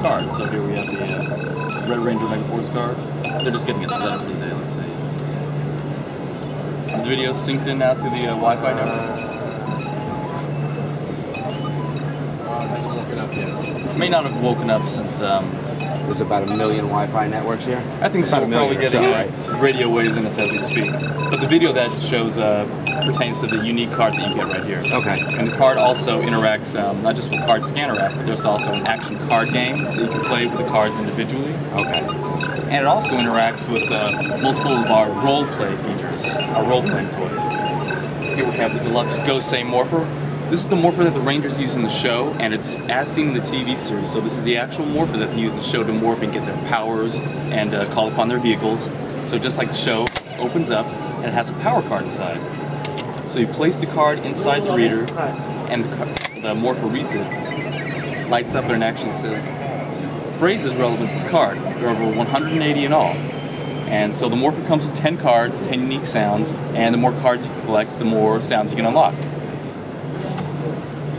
card. So here we have the Red Ranger Megaforce card. They're just getting it set up for the day, let's see. The video synced in now to the Wi-Fi network. It hasn't woken up yet. May not have woken up since There's about 1 million Wi-Fi networks here. I think so. About We're probably getting right? radio waves in us as we speak. But the video that shows pertains to the unique card that you get right here. Okay. And the card also interacts not just with card scanner app, but there's also an action card game that you can play with the cards individually. Okay. And it also interacts with multiple of our role-play features, our role-playing toys. Here we have the Deluxe Gosei Morpher. This is the Morpher that the Rangers use in the show, and it's as seen in the TV series. So this is the actual Morpher that they use in the show to morph and get their powers and call upon their vehicles. So just like the show, opens up, and it has a power card inside. So you place the card inside the reader, and the Morpher reads it, lights up, and it actually says phrases relevant to the card. There are over 180 in all. And so the Morpher comes with 10 cards, 10 unique sounds, and the more cards you collect, the more sounds you can unlock.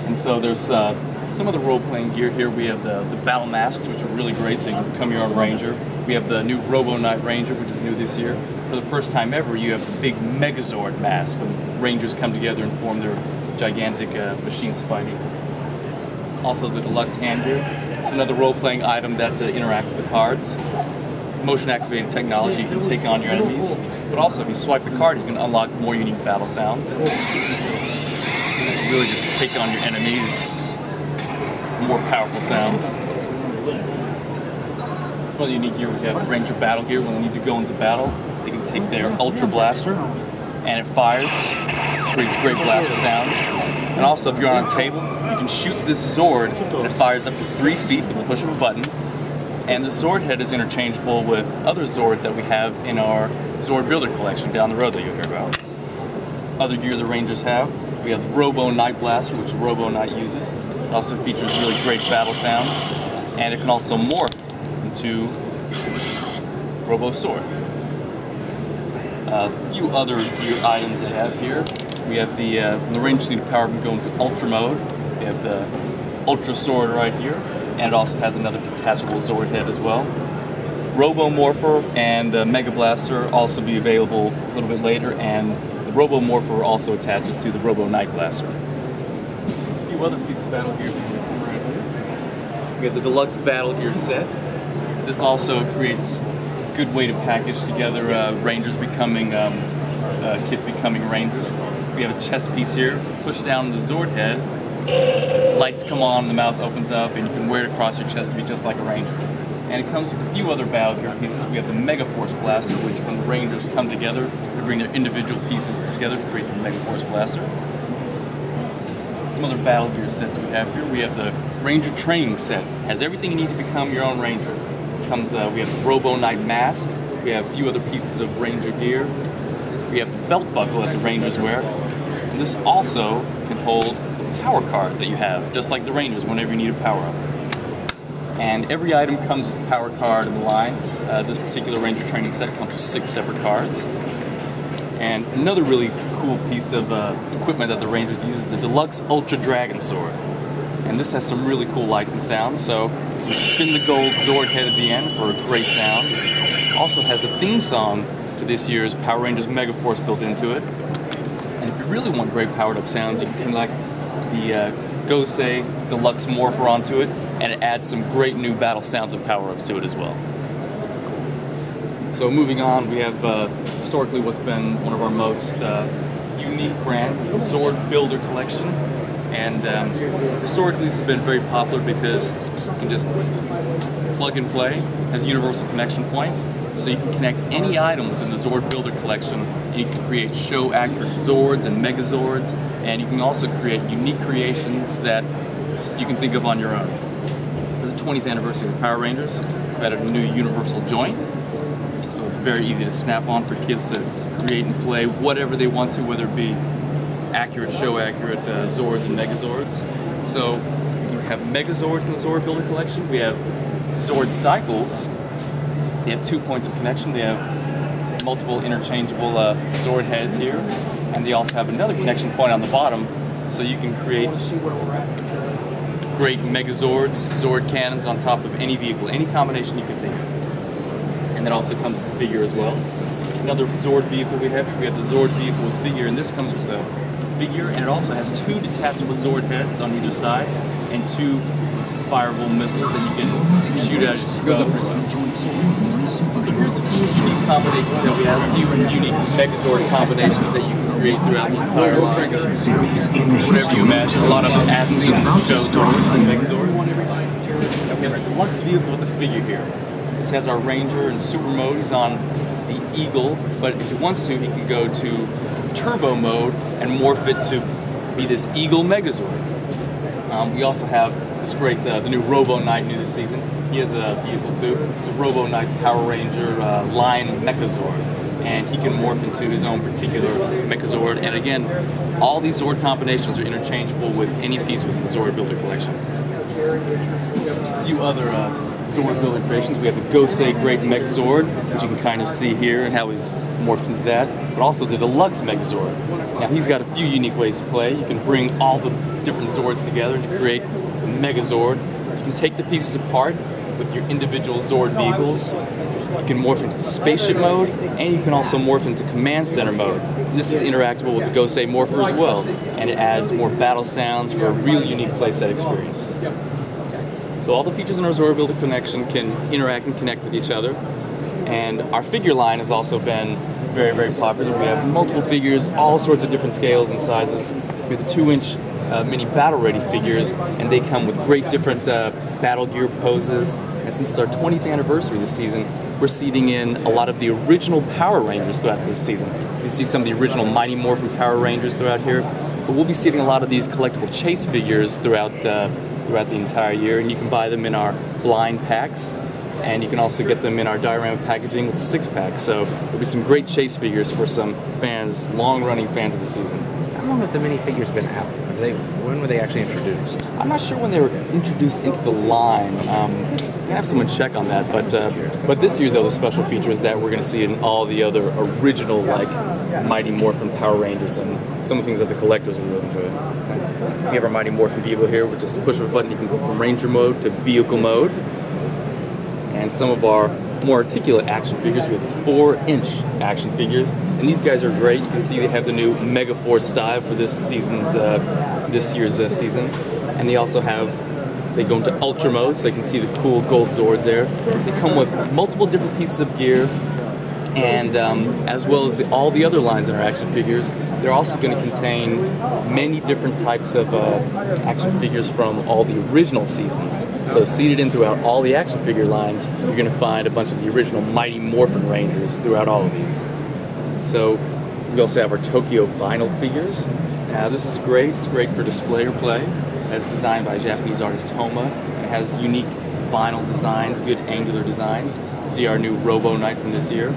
And so there's some of the role-playing gear here. We have the battle masks, which are really great, so you can become your own Ranger. We have the new Robo Knight Ranger, which is new this year. For the first time ever, you have the big Megazord mask when Rangers come together and form their gigantic machines fighting. Also the Deluxe hand gear. It's another role-playing item that interacts with the cards. Motion-activated technology, you can take on your enemies. But also, if you swipe the card, you can unlock more unique battle sounds. Really just take on your enemies, more powerful sounds. Some other unique gear, we have Ranger Battle Gear. When they need to go into battle, they can take their Ultra Blaster, and it fires, creates great blaster sounds. And also, if you're on a table, you can shoot this Zord that fires up to 3 feet with the push of a button. And the Zord head is interchangeable with other Zords that we have in our Zord Builder collection down the road that you'll hear about. Other gear the Rangers have. We have the Robo Knight Blaster, which Robo Knight uses. It also features really great battle sounds, and it can also morph into Robo Sword. A few other gear items they have here. We have when the Rangers need power, can go into Ultra mode. We have the Ultra Sword right here, and it also has another detachable Zord head as well. Robo Morpher and the Mega Blaster also be available a little bit later, and the Robo Morpher also attaches to the Robo Knight Blaster. A few other pieces of battle gear right here. We have the Deluxe Battle Gear set. This also creates a good way to package together Rangers becoming, kids becoming Rangers. We have a chest piece here. Push down the Zord head, lights come on, the mouth opens up, and you can wear it across your chest to be just like a Ranger. And it comes with a few other battle gear pieces. We have the Megaforce Blaster, which when the Rangers come together, they bring their individual pieces together to create the Megaforce Blaster. Some other battle gear sets we have here. We have the Ranger Training Set. Has everything you need to become your own Ranger. Comes, we have the Robo Knight Mask. We have a few other pieces of Ranger gear. We have the belt buckle that the Rangers wear. And this also can hold the power cards that you have, just like the Rangers whenever you need a power-up. And every item comes with a power card in the line. This particular Ranger Training Set comes with 6 separate cards. And another really cool piece of equipment that the Rangers use is the Deluxe Ultra Dragon Sword. And this has some really cool lights and sounds, so you can spin the gold Zord head at the end for a great sound. It also has the theme song to this year's Power Rangers Megaforce built into it. And if you really want great powered up sounds, you can connect the Gosei Deluxe Morpher onto it, and it adds some great new battle sounds and power-ups to it as well. So moving on, we have historically what's been one of our most unique brands, the Zord Builder Collection. And historically this has been very popular because you can just plug and play, has a universal connection point. So you can connect any item within the Zord Builder Collection, and you can create show-accurate Zords and Megazords, and you can also create unique creations that you can think of on your own. For the 20th anniversary of Power Rangers, we've added a new universal joint, so it's very easy to snap on for kids to create and play whatever they want to, whether it be accurate, show-accurate Zords and Megazords. So you can have Megazords in the Zord Builder Collection. We have Zord Cycles. They have 2 points of connection. They have multiple interchangeable Zord heads here, and they also have another connection point on the bottom, so you can create great Megazords, Zord cannons on top of any vehicle, any combination you can think of. And that also comes with a figure as well. So another Zord vehicle we have here. We have the Zord vehicle with figure, and this comes with a figure, and it also has 2 detachable Zord heads on either side, and 2 fireable missiles that you can shoot at as you go. So here's a few unique combinations that we have, a few unique Megazord combinations that you can create throughout the entire line. Whatever you imagine, a lot of as-seen show Zords and Megazords. Now we have a Deluxe vehicle with a figure here. This has our Ranger in super mode. He's on the Eagle, but if he wants to, he can go to Turbo mode and morph it to be this Eagle Megazord. We also have this great, the new Robo Knight new this season. He has a vehicle too. It's a Robo Knight Power Ranger line Megazord, and he can morph into his own particular Megazord. And again, all these Zord combinations are interchangeable with any piece within the Zord Builder collection. A few other Zord Builder creations. We have the Gosei Great Megazord, which you can kind of see here and how he's morphed into that, but also the Deluxe Megazord. Now he's got a few unique ways to play. You can bring all the different Zords together to create the Megazord. You can take the pieces apart with your individual Zord vehicles. You can morph into the spaceship mode, and you can also morph into command center mode. And this is interactable with the Gosei Morpher as well, and it adds more battle sounds for a real unique playset experience. So all the features in our Zord Builder connection can interact and connect with each other. And our figure line has also been very, very popular. We have multiple figures, all sorts of different scales and sizes. We have the 2-inch mini battle ready figures, and they come with great different battle gear poses. And since it's our 20th anniversary this season, we're seeding in a lot of the original Power Rangers throughout this season. You can see some of the original Mighty Morphin Power Rangers throughout here, but we'll be seeding a lot of these collectible chase figures throughout the entire year, and you can buy them in our blind packs, and you can also get them in our diorama packaging with a 6-pack. So there'll be some great chase figures for some fans, long-running fans of the season. How long have the minifigures been out? When were they actually introduced? I'm not sure when they were introduced into the line. I'm gonna have someone check on that, but this year though, the special feature is that we're gonna see it in all the other original like Mighty Morphin Power Rangers and some of the things that the collectors will really enjoy. We have our Mighty Morphin vehicle here with just a push of a button. You can go from Ranger mode to vehicle mode. And some of our more articulate action figures, we have the 4-inch action figures, and these guys are great. You can see they have the new Megaforce style for this year's season, and they also they go into Ultra mode, so you can see the cool gold Zords there. They come with multiple different pieces of gear, and as well as all the other lines in our action figures, they're also going to contain many different types of action figures from all the original seasons. So seated in throughout all the action figure lines, you're going to find a bunch of the original Mighty Morphin Rangers throughout all of these. So we also have our Tokyo vinyl figures. Now this is great. It's great for display or play. It's designed by Japanese artist Toma. It has unique vinyl designs, good angular designs. You can see our new Robo Knight from this year.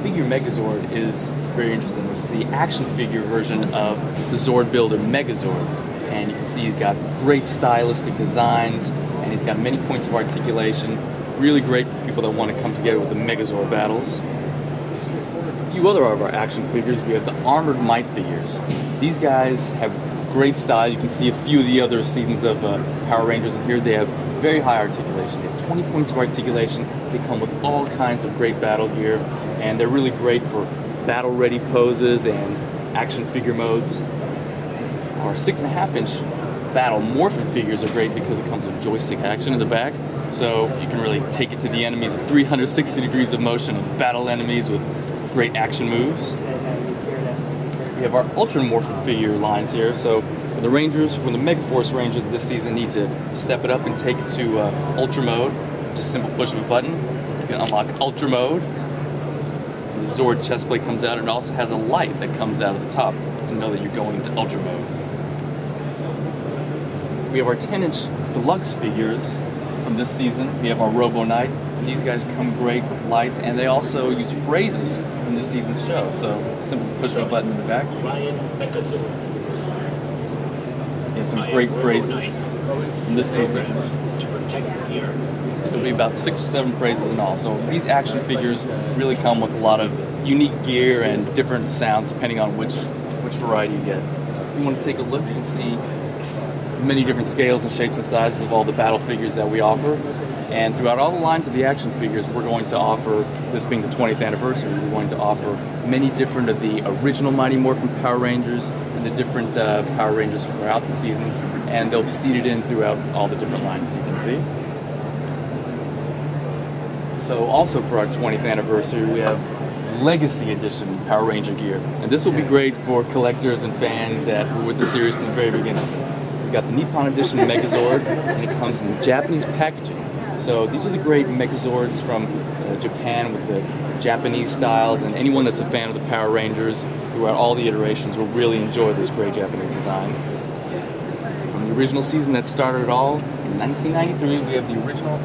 Figure Megazord is very interesting. It's the action figure version of the Zord Builder Megazord, and you can see he's got great stylistic designs, and he's got many points of articulation. Really great for people that want to come together with the Megazord battles. A few other of our action figures, we have the Armored Might figures. These guys have great style. You can see a few of the other seasons of Power Rangers in here. They have very high articulation. They have 20 points of articulation. They come with all kinds of great battle gear, and they're really great for battle-ready poses and action figure modes. Our 6.5-inch Battle Morphin figures are great because it comes with joystick action in the back, so you can really take it to the enemies with 360 degrees of motion and battle enemies with great action moves. We have our Ultra Morphin figure lines here, so when the Megaforce Ranger this season need to step it up and take it to Ultra mode, just a simple push of a button, you can unlock Ultra mode. The Zord chest plate comes out, and it also has a light that comes out of the top to know that you're going into Ultra mode. We have our 10-inch Deluxe figures from this season. We have our Robo Knight. These guys come great with lights, and they also use phrases from this season's show. So simple push of a button in the back. You have some great phrases from this season. There'll be about 6 or 7 phrases in all. So these action figures really come with a lot of unique gear and different sounds depending on which variety you get. If you want to take a look, you can see many different scales and shapes and sizes of all the battle figures that we offer. And throughout all the lines of the action figures, we're going to offer, this being the 20th anniversary, we're going to offer many different of the original Mighty Morphin Power Rangers and the different Power Rangers throughout the seasons, and they'll be seated in throughout all the different lines, you can see. So also for our 20th anniversary, we have Legacy Edition Power Ranger gear. And this will be great for collectors and fans that were with the series from the very beginning. We've got the Nippon Edition Megazord, and it comes in Japanese packaging. So these are the great Megazords from Japan with the Japanese styles, and anyone that's a fan of the Power Rangers throughout all the iterations will really enjoy this great Japanese design. From the original season that started it all, in 1993, we have the original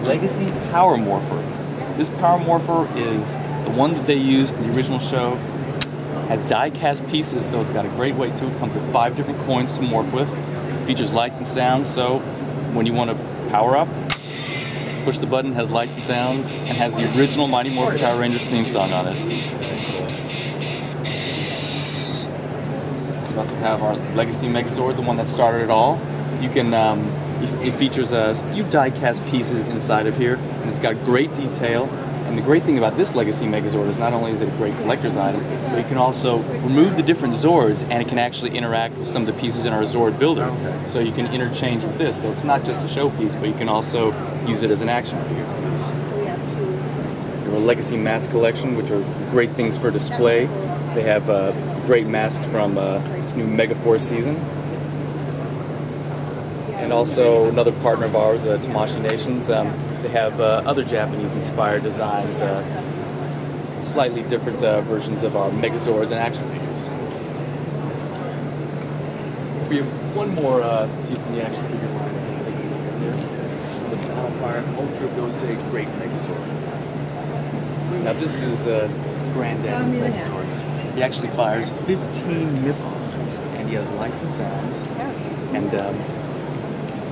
Legacy Power Morpher. This Power Morpher is the one that they used in the original show. Has die-cast pieces, so it's got a great weight to it. Comes with 5 different coins to morph with. Features lights and sounds, so when you want to power up, push the button, has lights and sounds, and has the original Mighty Morphin Power Rangers theme song on it. We also have our Legacy Megazord, the one that started it all. You can, it features a few die-cast pieces inside of here, and it's got great detail. And the great thing about this Legacy Megazord is not only is it a great collector's item, but you can also remove the different Zords, and it can actually interact with some of the pieces in our Zord builder. So you can interchange with this. So it's not just a showpiece, but you can also use it as an action figure for this. There are Legacy Mask Collection, which are great things for display. They have great masks from this new Megaforce season. And also another partner of ours, Tamashii Nations. They have other Japanese-inspired designs, slightly different versions of our Megazords and action figures. We have one more piece in the action figure line. This is the BattleFire Ultra Gosei Great Megazord. Now this is Granddad Megazords. He actually fires 15 missiles, and he has lights and sounds,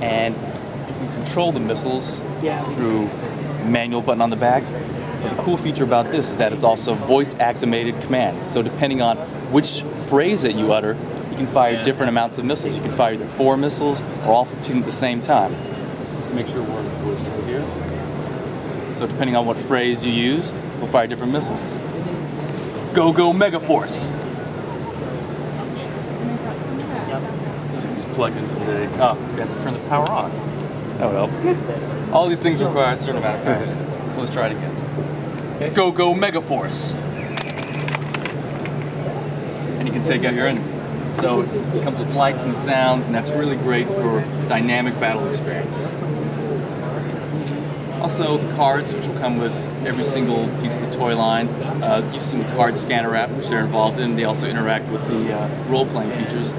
and you can control the missiles through a manual button on the back. But the cool feature about this is that it's also voice-activated commands. So depending on which phrase that you utter, you can fire different amounts of missiles. You can fire either 4 missiles or all 15 at the same time. So let's make sure we're voiced over here. So depending on what phrase you use, we'll fire different missiles. Go Megaforce! Plugged in for the day. Oh, we have to turn the power on. That would help. All these things require a certain amount of power. So let's try it again. Go Megaforce! And you can take out your enemies. So it comes with lights and sounds, and that's really great for dynamic battle experience. Also the cards, which will come with every single piece of the toy line. You've seen the card scanner app, which they're involved in. They also interact with the role-playing features.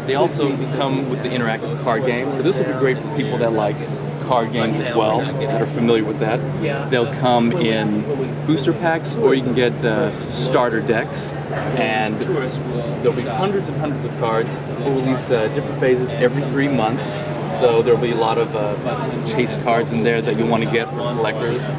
They also come with the interactive card game, so this will be great for people that like card games as well, that are familiar with that. They'll come in booster packs, or you can get starter decks, and there'll be hundreds and hundreds of cards. We'll release different phases every 3 months, so there'll be a lot of chase cards in there that you want to get for collectors.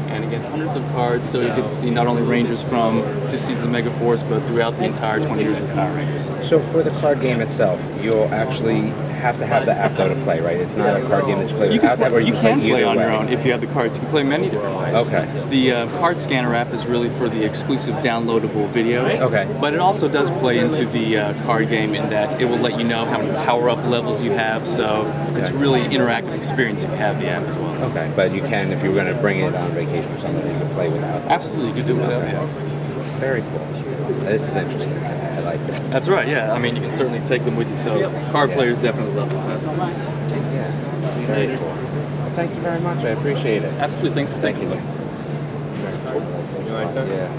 And again, hundreds of cards, so you get to see not only Rangers from this season's Megaforce, but throughout the entire 20 years of Power Rangers. So for the card game itself, you'll actually have to have the app though to play, right? It's not a card game that you play without that, or you can play on your own if you have the cards. You can play many different ways. Okay. The card scanner app is really for the exclusive downloadable video. Okay. But it also does play into the card game in that it will let you know how many power-up levels you have, so it's really interactive experience if you have the app as well. Okay, but you can, if you're going to bring it on vacation or something, you can play without. Absolutely, you can do it without the app. Very cool. This is interesting. I like this. That's right, yeah. I mean, you can certainly take them with you, so card players definitely love this. Yeah, very cool. Well, thank you very much. I appreciate it. Absolutely, thanks for taking you. You like that? Yeah.